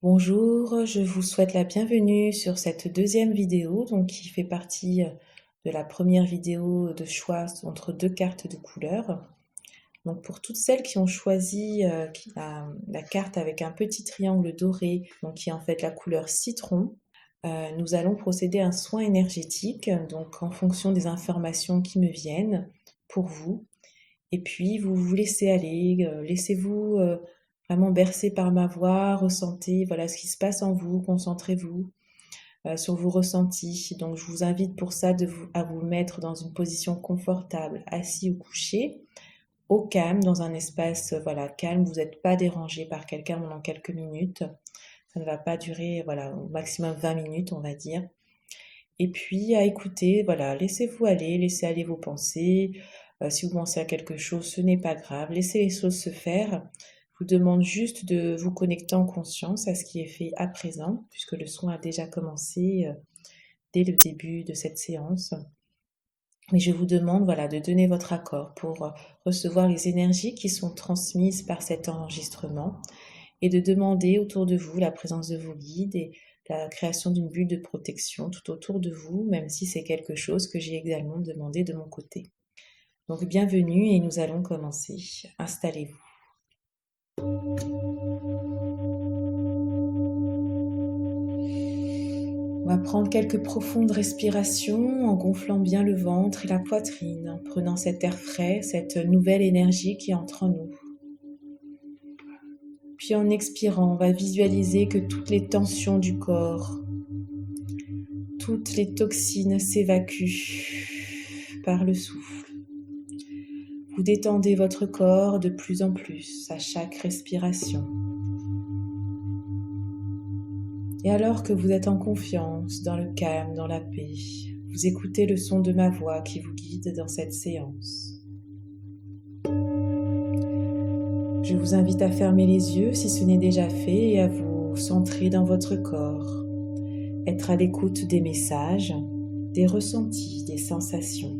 Bonjour, je vous souhaite la bienvenue sur cette deuxième vidéo, donc qui fait partie de la première vidéo de choix entre deux cartes de couleurs. Donc pour toutes celles qui ont choisi la carte avec un petit triangle doré, donc qui est en fait la couleur citron, nous allons procéder à un soin énergétique, donc en fonction des informations qui me viennent pour vous. Et puis vous vous laissez aller, laissez-vous vraiment bercer par ma voix, ressentez voilà ce qui se passe en vous, concentrez-vous sur vos ressentis. Donc je vous invite pour ça à vous mettre dans une position confortable, assis ou couché, au calme, dans un espace voilà calme. Vous n'êtes pas dérangé par quelqu'un pendant quelques minutes. Ça ne va pas durer voilà au maximum 20 minutes, on va dire. Et puis à écouter, voilà, laissez-vous aller, laissez aller vos pensées. Si vous pensez à quelque chose, ce n'est pas grave, laissez les choses se faire. Je vous demande juste de vous connecter en conscience à ce qui est fait à présent, puisque le soin a déjà commencé dès le début de cette séance. Mais je vous demande voilà, de donner votre accord pour recevoir les énergies qui sont transmises par cet enregistrement et de demander autour de vous la présence de vos guides et la création d'une bulle de protection tout autour de vous, même si c'est quelque chose que j'ai également demandé de mon côté. Donc bienvenue et nous allons commencer. Installez-vous. On va prendre quelques profondes respirations en gonflant bien le ventre et la poitrine, en prenant cet air frais, cette nouvelle énergie qui entre en nous. Puis en expirant, on va visualiser que toutes les tensions du corps, toutes les toxines s'évacuent par le souffle. Vous détendez votre corps de plus en plus à chaque respiration. Et alors que vous êtes en confiance, dans le calme, dans la paix, vous écoutez le son de ma voix qui vous guide dans cette séance. Je vous invite à fermer les yeux si ce n'est déjà fait et à vous centrer dans votre corps, être à l'écoute des messages, des ressentis, des sensations.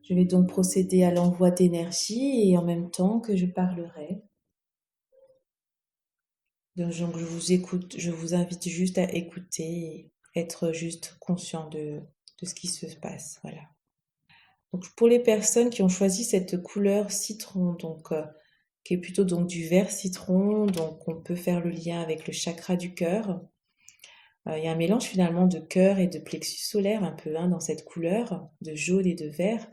Je vais donc procéder à l'envoi d'énergie et en même temps que je parlerai. Donc je vous invite juste à écouter et être juste conscient de ce qui se passe. Voilà. Donc pour les personnes qui ont choisi cette couleur citron, qui est plutôt donc du vert citron, donc on peut faire le lien avec le chakra du cœur. Il y a un mélange finalement de cœur et de plexus solaire un peu dans cette couleur, de jaune et de vert.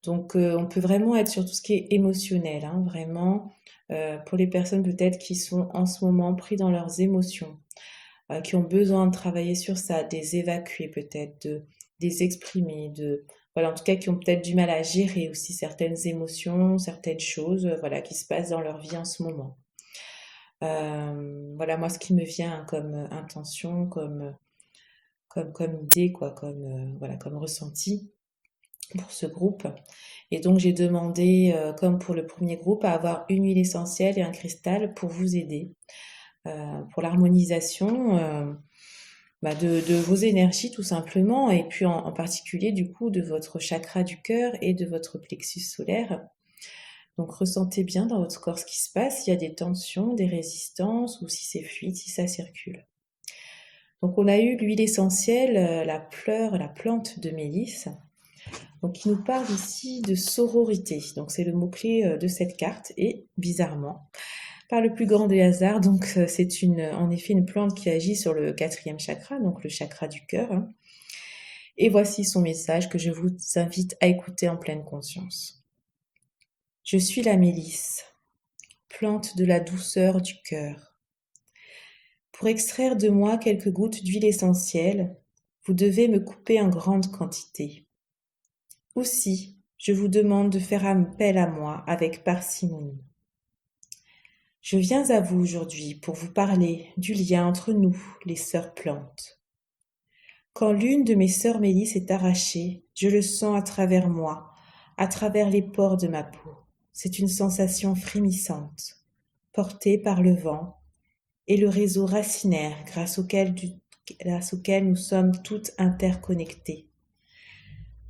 Donc on peut vraiment être sur tout ce qui est émotionnel, vraiment pour les personnes peut-être qui sont en ce moment pris dans leurs émotions, qui ont besoin de travailler sur ça, de les évacuer peut-être, de les exprimer, voilà, en tout cas qui ont peut-être du mal à gérer aussi certaines émotions, certaines choses qui se passent dans leur vie en ce moment. Voilà, moi ce qui me vient comme intention, comme idée, comme ressenti pour ce groupe. Et donc j'ai demandé, comme pour le premier groupe, à avoir une huile essentielle et un cristal pour vous aider pour l'harmonisation de vos énergies tout simplement, et puis en particulier du coup de votre chakra du cœur et de votre plexus solaire. Donc ressentez bien dans votre corps ce qui se passe, s'il y a des tensions, des résistances ou si c'est fluide, si ça circule. Donc on a eu l'huile essentielle, la plante de mélisse, donc qui nous parle ici de sororité. Donc c'est le mot-clé de cette carte et bizarrement, par le plus grand des hasards, donc c'est en effet une plante qui agit sur le 4e chakra, donc le chakra du cœur. Et voici son message que je vous invite à écouter en pleine conscience. Je suis la mélisse, plante de la douceur du cœur. Pour extraire de moi quelques gouttes d'huile essentielle, vous devez me couper en grande quantité. Aussi, je vous demande de faire appel à moi avec parcimonie. Je viens à vous aujourd'hui pour vous parler du lien entre nous, les sœurs plantes. Quand l'une de mes sœurs Mélis est arrachée, je le sens à travers moi, à travers les pores de ma peau. C'est une sensation frémissante, portée par le vent et le réseau racinaire grâce auquel nous sommes toutes interconnectées.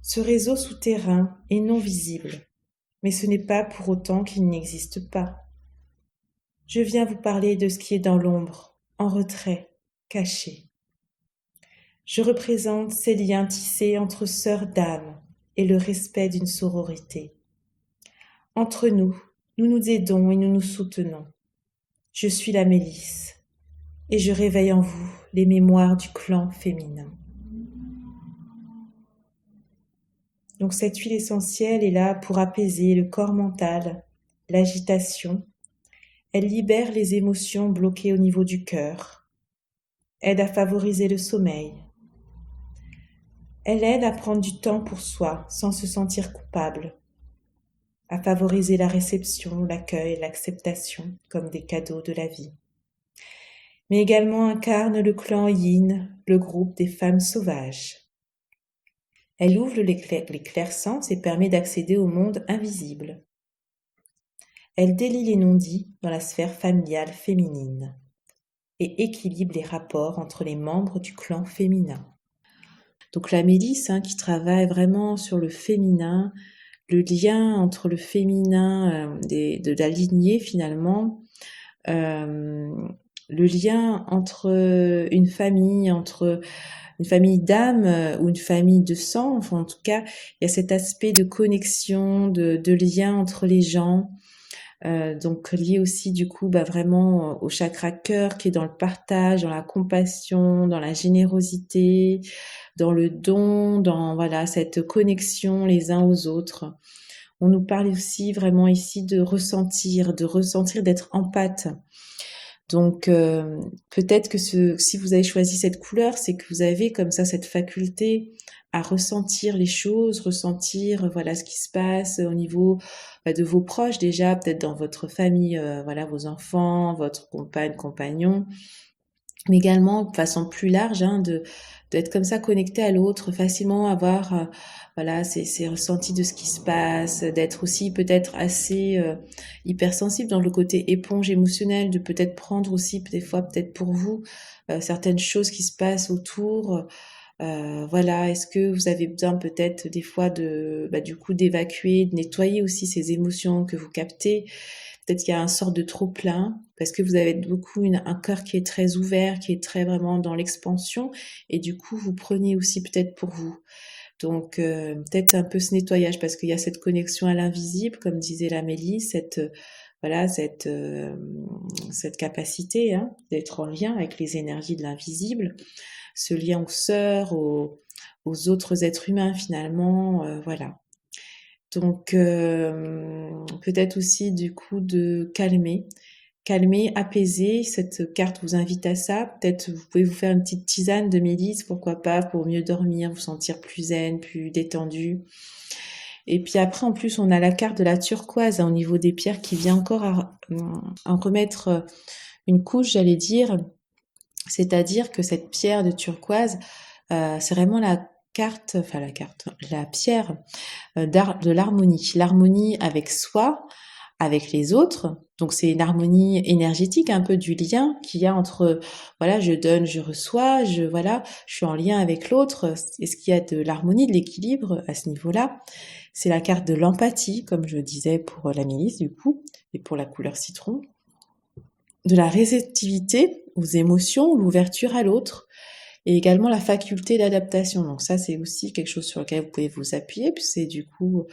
Ce réseau souterrain est non visible, mais ce n'est pas pour autant qu'il n'existe pas. Je viens vous parler de ce qui est dans l'ombre, en retrait, caché. Je représente ces liens tissés entre sœurs d'âme et le respect d'une sororité. Entre nous, nous nous aidons et nous nous soutenons. Je suis la Mélisse et je réveille en vous les mémoires du clan féminin. Donc cette huile essentielle est là pour apaiser le corps mental, l'agitation. Elle libère les émotions bloquées au niveau du cœur, aide à favoriser le sommeil. Elle aide à prendre du temps pour soi sans se sentir coupable, à favoriser la réception, l'accueil, l'acceptation comme des cadeaux de la vie. Mais également incarne le clan Yin, le groupe des femmes sauvages. Elle ouvre les clairsens et permet d'accéder au monde invisible. Elle délie les non-dits dans la sphère familiale féminine et équilibre les rapports entre les membres du clan féminin. Donc la Mélisse qui travaille vraiment sur le féminin, le lien entre le féminin de la lignée finalement, le lien entre une famille d'âme ou une famille de sang, enfin en tout cas, il y a cet aspect de connexion, de lien entre les gens, donc lié aussi du coup vraiment au chakra cœur qui est dans le partage, dans la compassion, dans la générosité, dans le don, dans voilà cette connexion les uns aux autres. On nous parle aussi vraiment ici de ressentir, d'être empathe. Donc peut-être que si vous avez choisi cette couleur, c'est que vous avez comme ça cette faculté à ressentir les choses, ressentir voilà ce qui se passe au niveau de vos proches déjà, peut-être dans votre famille, voilà vos enfants, votre compagne, compagnon, mais également de façon plus large, d'être comme ça connecté à l'autre, facilement avoir voilà ces ressentis de ce qui se passe, d'être aussi peut-être assez hypersensible dans le côté éponge émotionnelle, de peut-être prendre aussi des fois peut-être pour vous certaines choses qui se passent autour. Voilà, est-ce que vous avez besoin peut-être des fois du coup d'évacuer, de nettoyer aussi ces émotions que vous captez. Peut-être qu'il y a un sort de trop plein parce que vous avez beaucoup un cœur qui est très ouvert, qui est très vraiment dans l'expansion et du coup vous prenez aussi peut-être pour vous. Donc peut-être un peu ce nettoyage parce qu'il y a cette connexion à l'invisible, comme disait l'Amélie, cette capacité d'être en lien avec les énergies de l'invisible, ce lien aux sœurs, aux autres êtres humains finalement, voilà. Donc peut-être aussi du coup de calmer, apaiser. Cette carte vous invite à ça. Peut-être vous pouvez vous faire une petite tisane de mélisse, pourquoi pas, pour mieux dormir, vous sentir plus zen, plus détendu. Et puis après, en plus, on a la carte de la turquoise au niveau des pierres qui vient encore à en remettre une couche, j'allais dire. C'est-à-dire que cette pierre de turquoise, c'est vraiment la pierre de l'harmonie avec soi, avec les autres. Donc c'est une harmonie énergétique, un peu du lien qu'il y a entre voilà, je donne, je reçois, je suis en lien avec l'autre. Est-ce qu'il y a de l'harmonie, de l'équilibre à ce niveau-là? C'est la carte de l'empathie, comme je disais pour la milice du coup, et pour la couleur citron. De la réceptivité aux émotions, l'ouverture à l'autre, et également la faculté d'adaptation. Donc ça, c'est aussi quelque chose sur lequel vous pouvez vous appuyer, puis c'est du coup,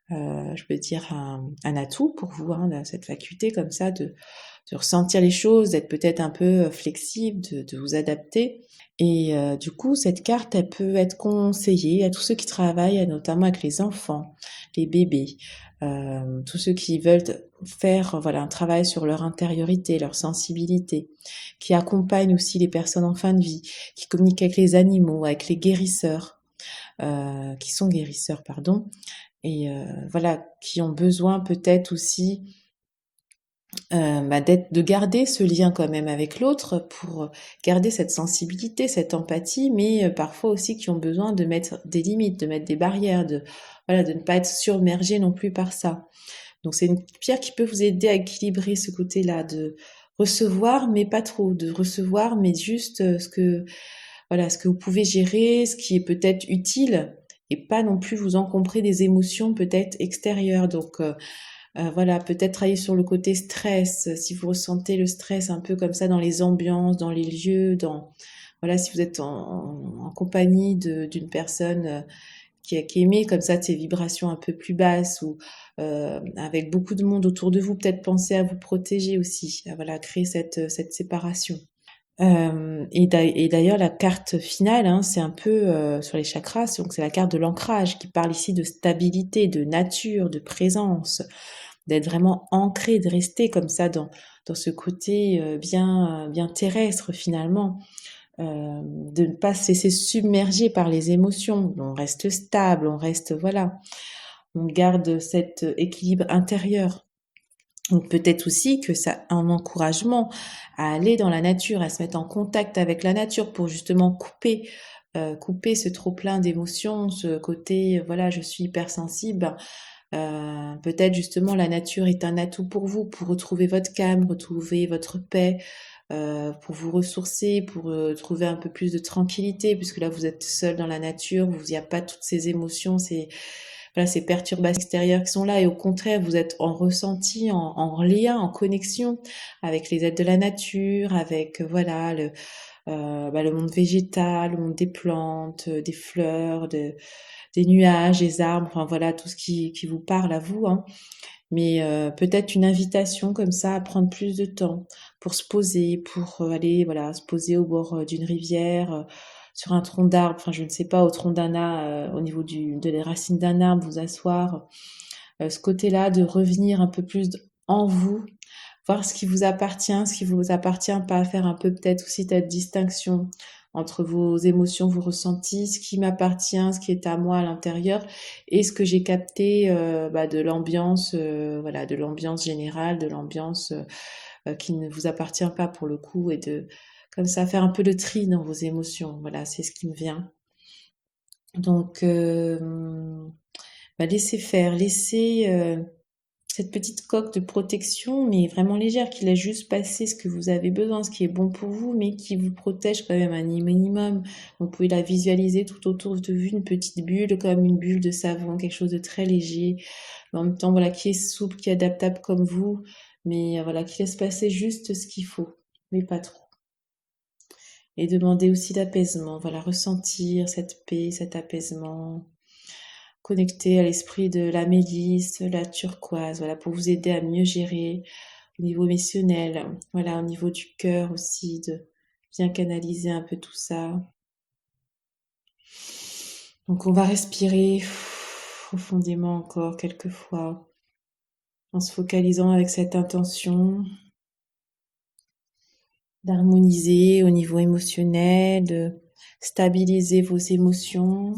je peux dire, un atout pour vous, cette faculté comme ça de ressentir les choses, d'être peut-être un peu flexible, de vous adapter. Et du coup, cette carte, elle peut être conseillée à tous ceux qui travaillent, notamment avec les enfants, les bébés, tous ceux qui veulent faire un travail sur leur intériorité, leur sensibilité, qui accompagnent aussi les personnes en fin de vie, qui communiquent avec les animaux, avec les guérisseurs, qui sont guérisseurs, pardon, et qui ont besoin peut-être aussi de garder ce lien quand même avec l'autre pour garder cette sensibilité, cette empathie, mais parfois aussi qui ont besoin de mettre des limites, de mettre des barrières, de ne pas être submergé non plus par ça. Donc c'est une pierre qui peut vous aider à équilibrer ce côté-là, de recevoir mais pas trop, de recevoir mais juste ce que vous pouvez gérer, ce qui est peut-être utile et pas non plus vous encombrer des émotions peut-être extérieures. Donc Voilà, peut-être travailler sur le côté stress, si vous ressentez le stress un peu comme ça dans les ambiances, dans les lieux, voilà, si vous êtes en compagnie d'une personne qui émet comme ça de ces vibrations un peu plus basses ou avec beaucoup de monde autour de vous, peut-être penser à vous protéger aussi, à voilà, créer cette séparation. Et d'ailleurs, la carte finale, hein, c'est un peu sur les chakras, donc c'est la carte de l'ancrage qui parle ici de stabilité, de nature, de présence, d'être vraiment ancré, de rester comme ça dans ce côté bien terrestre finalement, de ne pas se laisser submerger par les émotions. On reste stable, on reste, voilà, on garde cet équilibre intérieur. Donc peut-être aussi que ça un encouragement à aller dans la nature, à se mettre en contact avec la nature pour justement couper ce trop-plein d'émotions, ce côté, voilà, je suis hypersensible. Peut-être justement la nature est un atout pour vous, pour retrouver votre calme, retrouver votre paix, pour vous ressourcer, pour trouver un peu plus de tranquillité, puisque là vous êtes seul dans la nature, il n'y a pas toutes ces émotions, ces perturbations extérieures qui sont là, et au contraire vous êtes en ressenti, en lien, en connexion avec les êtres de la nature, avec voilà le monde végétal, le monde des plantes, des fleurs, des nuages, des arbres, enfin voilà tout ce qui vous parle à vous, hein. Mais peut-être une invitation comme ça à prendre plus de temps pour se poser, pour aller voilà se poser au bord d'une rivière, sur un tronc d'arbre, enfin je ne sais pas, au tronc d'un arbre, au niveau de les racines d'un arbre, vous asseoir. Ce côté-là de revenir un peu plus en vous, voir ce qui vous appartient, ce qui vous appartient pas, faire un peu peut-être aussi cette distinction entre vos émotions, vos ressentis, ce qui m'appartient, ce qui est à moi à l'intérieur, et ce que j'ai capté de l'ambiance, voilà, de l'ambiance générale, de l'ambiance qui ne vous appartient pas pour le coup, et de comme ça faire un peu le tri dans vos émotions. Voilà, c'est ce qui me vient. Donc, laissez faire, laissez cette petite coque de protection, mais vraiment légère, qui laisse juste passer ce que vous avez besoin, ce qui est bon pour vous, mais qui vous protège quand même un minimum. Vous pouvez la visualiser tout autour de vous, une petite bulle, comme une bulle de savon, quelque chose de très léger, mais en même temps, voilà, qui est souple, qui est adaptable comme vous, mais voilà, qui laisse passer juste ce qu'il faut, mais pas trop. Et demander aussi l'apaisement, voilà, ressentir cette paix, cet apaisement, connecté à l'esprit de la mélisse, la turquoise, voilà, pour vous aider à mieux gérer au niveau émotionnel, voilà, au niveau du cœur aussi, de bien canaliser un peu tout ça. Donc on va respirer profondément encore quelques fois, en se focalisant avec cette intention d'harmoniser au niveau émotionnel, de stabiliser vos émotions.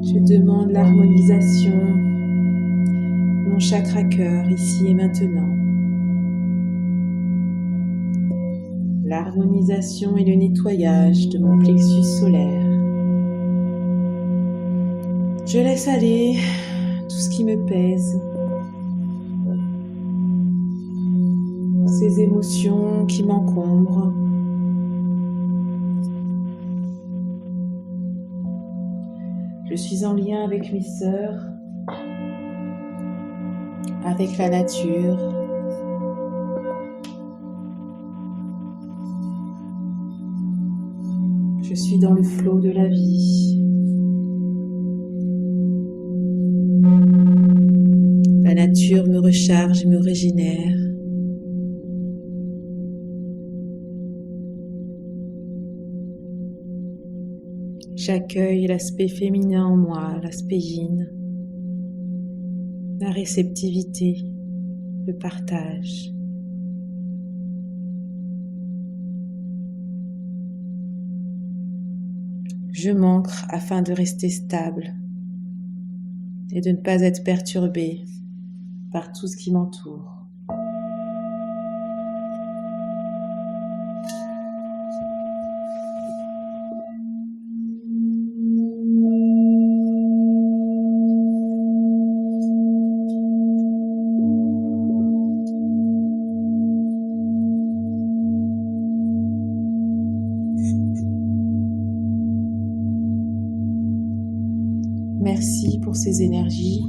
Je demande l'harmonisation de mon chakra cœur ici et maintenant. L'harmonisation et le nettoyage de mon plexus solaire. Je laisse aller tout ce qui me pèse, ces émotions qui m'encombrent. Je suis en lien avec mes sœurs, avec la nature. Je suis dans le flot de la vie. La nature me recharge et me régénère. j'accueille l'aspect féminin en moi, l'aspect yin, la réceptivité, le partage. Je m'ancre afin de rester stable et de ne pas être perturbée par tout ce qui m'entoure. Merci pour ces énergies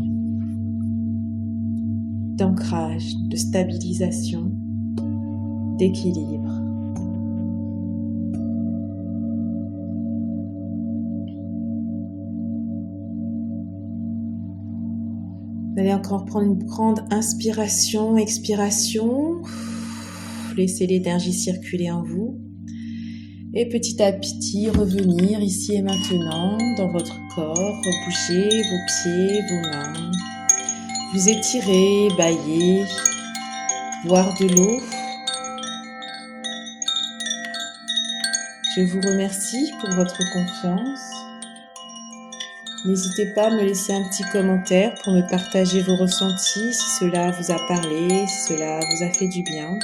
d'ancrage, de stabilisation, d'équilibre. Vous allez encore prendre une grande inspiration, expiration. Laissez l'énergie circuler en vous. Et petit à petit, revenir ici et maintenant dans votre corps, rebouger vos pieds, vos mains, vous étirer, bâiller, boire de l'eau. Je vous remercie pour votre confiance. N'hésitez pas à me laisser un petit commentaire pour me partager vos ressentis, si cela vous a parlé, si cela vous a fait du bien.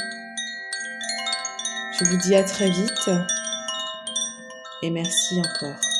Je vous dis à très vite et merci encore.